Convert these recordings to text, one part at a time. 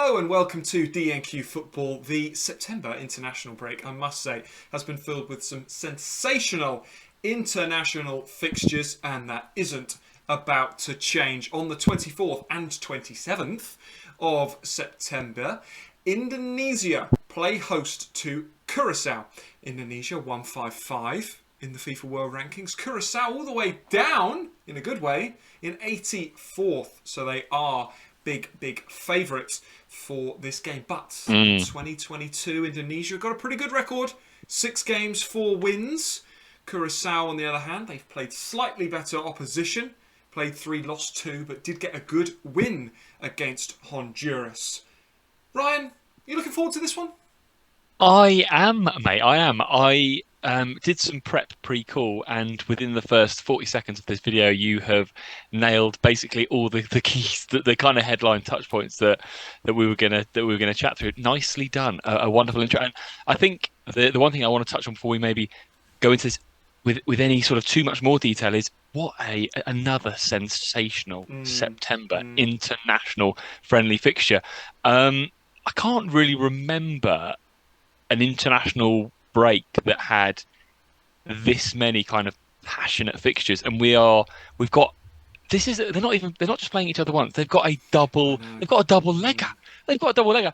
Hello and welcome to DNQ Football. The September international break, I must say, has been filled with some sensational international fixtures, and that isn't about to change. On the 24th and 27th of September, Indonesia play host to Curacao. Indonesia 155 in the FIFA World Rankings. Curacao all the way down, in a good way, in 84th. So they are big favourites for this game. But in 2022, Indonesia got a pretty good record. 6 games, 4 wins. Curacao, on the other hand, they've played slightly better opposition. Played 3, lost 2, but did get a good win against Honduras. Ryan, you looking forward to this one? I am, mate. I am. I did some prep pre-call, and within the first 40 seconds of this video, you have nailed basically all the keys, the kind of headline touch points that we were gonna chat through. Nicely done. A wonderful intro. And I think the one thing I want to touch on before we maybe go into this with any sort of too much more detail is what another sensational September international friendly fixture. I can't really remember an international break that had this many kind of passionate fixtures, and we've got they're not just playing each other once. They've got a double legger. They've got a double legger.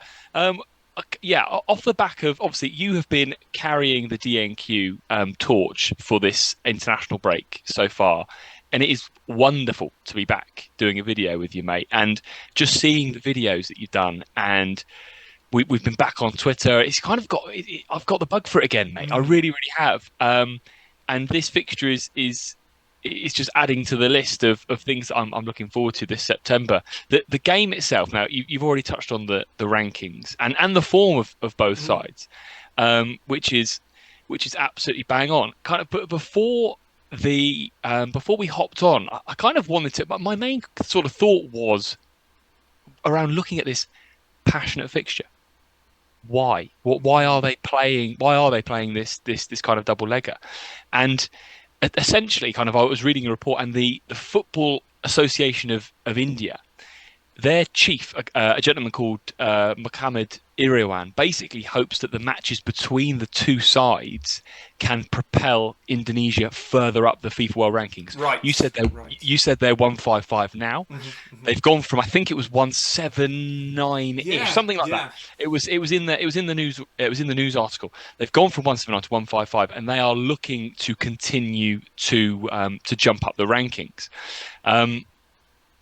Yeah, off the back of, obviously, you have been carrying the DNQ torch for this international break so far, and it is wonderful to be back doing a video with you, mate, and just seeing the videos that you've done. And we've been back on Twitter. It's kind of I've got the bug for it again, mate. I really have. And this fixture is just adding to the list of things that I'm looking forward to this September. The game itself, now you've already touched on the rankings and the form of both sides, which is absolutely bang on. Kind of, but before we hopped on, I kind of wanted to. But my main sort of thought was around looking at this passionate fixture. Why? Why are they playing? Why are they playing this kind of double legger? And essentially, kind of, I was reading a report, and the Football Association of India, their chief, a gentleman called Mohammed Irawan, basically hopes that the matches between the two sides can propel Indonesia further up the FIFA World Rankings. Right. You said they're 155 now. They've gone from, I think it was 179-ish, something like that. It was in the news article. They've gone from 179 to 155, and they are looking to continue to jump up the rankings.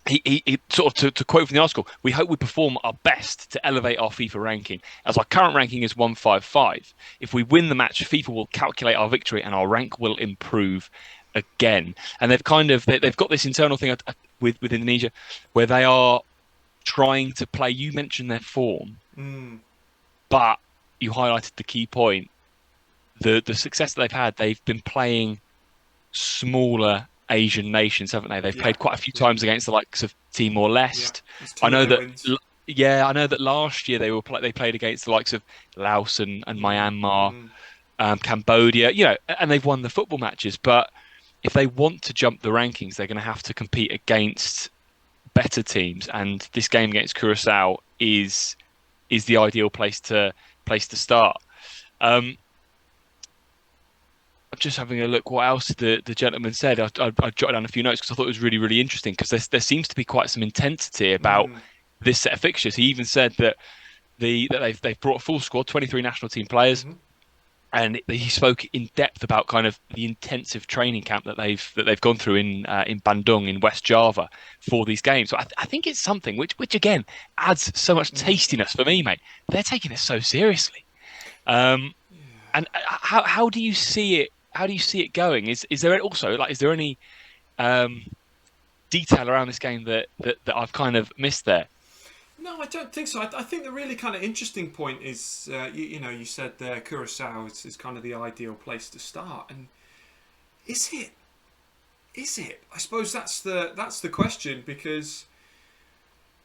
He sort of, to quote from the article, we hope we perform our best to elevate our FIFA ranking, as our current ranking is 155. If we win the match, FIFA will calculate our victory and our rank will improve again. And they've got this internal thing with Indonesia where they are trying to play. You mentioned their form, but you highlighted the key point. The success that they've had, they've been playing smaller Asian nations, haven't they? They've played quite a few times against the likes of Timor-Leste. I know that last year they played against the likes of Laos and Myanmar, Cambodia, and they've won the football matches. But if they want to jump the rankings, they're going to have to compete against better teams, and this game against Curacao is the ideal place to start. Just having a look what else the gentleman said. I jotted down a few notes because I thought it was really interesting, because there seems to be quite some intensity about this set of fixtures. He even said that they've brought a full squad, 23 national team players, and he spoke in depth about kind of the intensive training camp that they've gone through in Bandung in West Java for these games. So I think it's something which again adds so much tastiness for me, mate. They're taking this so seriously, and how do you see it? How do you see it going? Is there also, like, is there any detail around this game that I've kind of missed there? No, I don't think so. I think the really kind of interesting point is, you said there Curacao is kind of the ideal place to start, and is it? I suppose that's the question, because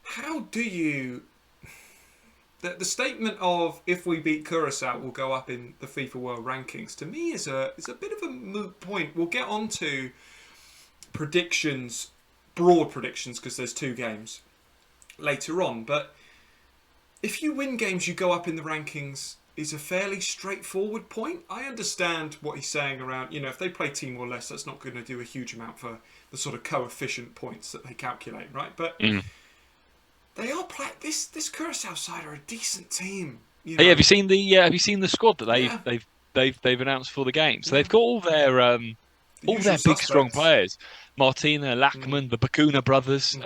how do you? The statement of, if we beat Curacao, we'll go up in the FIFA World Rankings, to me is a bit of a moot point. We'll get on to predictions, broad predictions, because there's 2 games later on. But if you win games, you go up in the rankings is a fairly straightforward point. I understand what he's saying around, if they play Timor-Leste, that's not going to do a huge amount for the sort of coefficient points that they calculate, right? But they are this Curacao side are a decent team. Hey, have you seen the squad that Yeah, they've announced for the game? So yeah. they've got The all usual their big strong suspects. players. Martina, Lachman, the Bakuna brothers,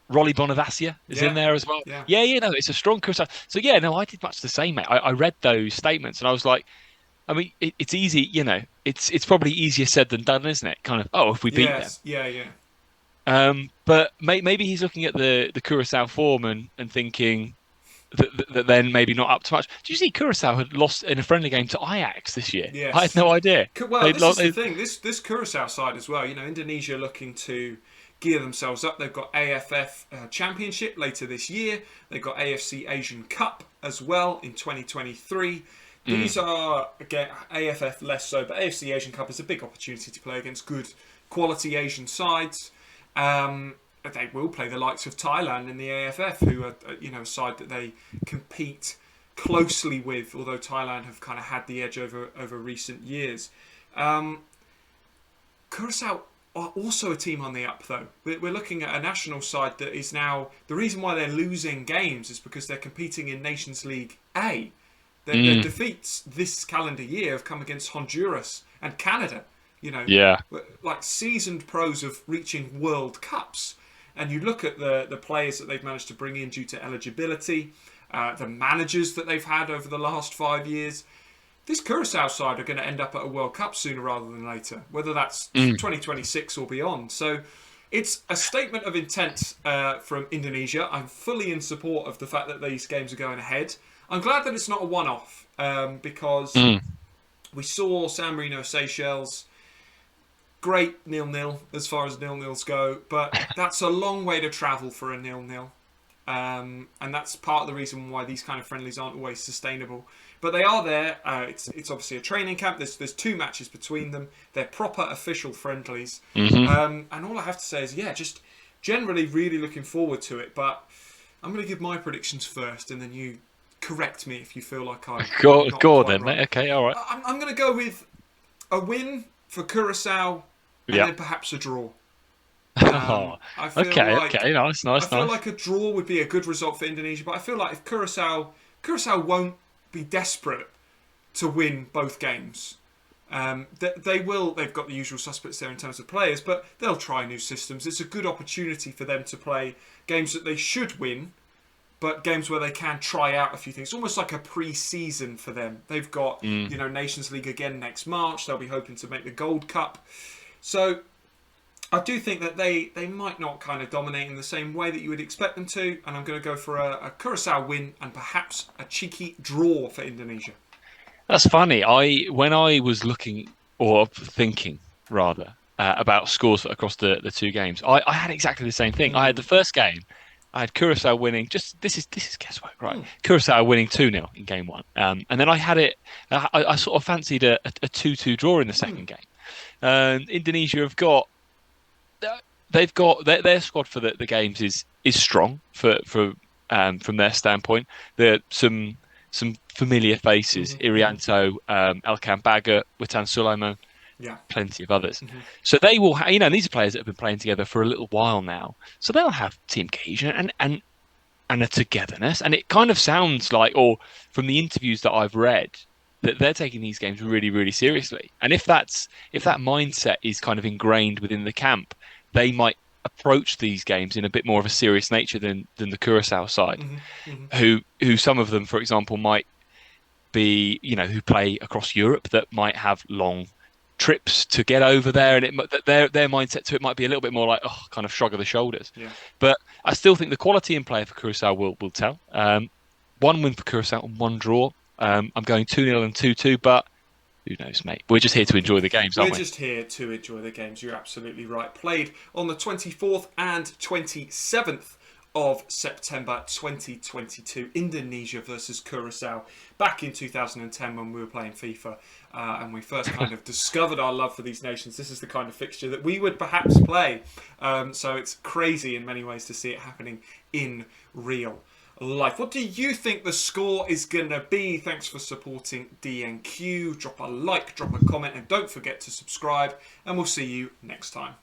Rolly Bonavacia is in Yeah, there as well. yeah, Yeah, no, it's a strong Curacao. So yeah, no, I did much the same, mate. I read those statements and I was like, I mean, it's easy, it's probably easier said than done, isn't it? Kind of, oh, if we beat them. yes, yeah, yeah. But maybe he's looking at the Curacao form and thinking that then maybe not up to much. Do you see Curacao had lost in a friendly game to Ajax this year? I had Yes. no idea. Well, They'd this is lost. the thing. This Curacao side as well. Indonesia looking to gear themselves up. They've got AFF Championship later this year. They've got AFC Asian Cup as well in 2023. These are, again, AFF less so, but AFC Asian Cup is a big opportunity to play against good quality Asian sides. They will play the likes of Thailand in the AFF, who are a side that they compete closely with, although Thailand have kind of had the edge over recent years. Curacao are also a team on the up, though. We're looking at a national side that is now... The reason why they're losing games is because they're competing in Nations League A. Their defeats this calendar year have come against Honduras and Canada. Yeah. Like seasoned pros of reaching World Cups. And you look at the players that they've managed to bring in due to eligibility, the managers that they've had over the last 5 years. This Curacao side are going to end up at a World Cup sooner rather than later, whether that's 2026 or beyond. So it's a statement of intent from Indonesia. I'm fully in support of the fact that these games are going ahead. I'm glad that it's not a one-off because we saw San Marino, Seychelles. Great 0-0 as far as 0-0s go, but that's a long way to travel for a 0-0. And that's part of the reason why these kind of friendlies aren't always sustainable. But they are there. It's obviously a training camp. There's 2 matches between them. They're proper official friendlies. And all I have to say is, just generally really looking forward to it. But I'm going to give my predictions first, and then you correct me if you feel like I'm Go not on quite then, right. mate. Okay, all right. I'm going to go with a win for Curacao and Yeah. then perhaps a draw. Oh, I feel okay, like nice. I feel like a draw would be a good result for Indonesia, but I feel like if Curacao won't be desperate to win both games. They will. They've got the usual suspects there in terms of players, but they'll try new systems. It's a good opportunity for them to play games that they should win, but games where they can try out a few things. Almost like a pre-season for them. They've got Nations League again next March. They'll be hoping to make the Gold Cup. So I do think that they might not kind of dominate in the same way that you would expect them to, and I'm going to go for a Curacao win and perhaps a cheeky draw for Indonesia. That's funny. When I was looking or thinking rather about scores across the 2 games, I had exactly the same thing. I had the first game. I had Curacao winning. This is guesswork, right? Curacao winning 2-0 in game 1, and then I had it. I sort of fancied a 2-2 draw in the second game. Indonesia have got. They've got their squad for the games is strong from their standpoint. There some familiar faces: Irianto, Elkan Baga, Witan Sulaiman, plenty of others. So they will, and these are players that have been playing together for a little while now. So they'll have team cohesion and a togetherness. And it kind of sounds like, or from the interviews that I've read, that they're taking these games really, really seriously. And if that mindset is kind of ingrained within the camp, they might approach these games in a bit more of a serious nature than the Curacao side, who some of them, for example, might be, who play across Europe, that might have long trips to get over there, and their mindset to it might be a little bit more like, kind of shrug of the shoulders. But I still think the quality in play for Curacao will tell. 1 win for Curacao and 1 draw. I'm going 2-0 and 2-2, but who knows, mate? We're just here to enjoy the games, aren't we? We're just here to enjoy the games. You're absolutely right. Played on the 24th and 27th of September 2022. Indonesia versus Curacao. Back in 2010 when we were playing FIFA and we first kind of discovered our love for these nations. This is the kind of fixture that we would perhaps play. So it's crazy in many ways to see it happening in real life. What do you think the score is going to be? Thanks for supporting DNQ. Drop a like, drop a comment, and don't forget to subscribe, and we'll see you next time.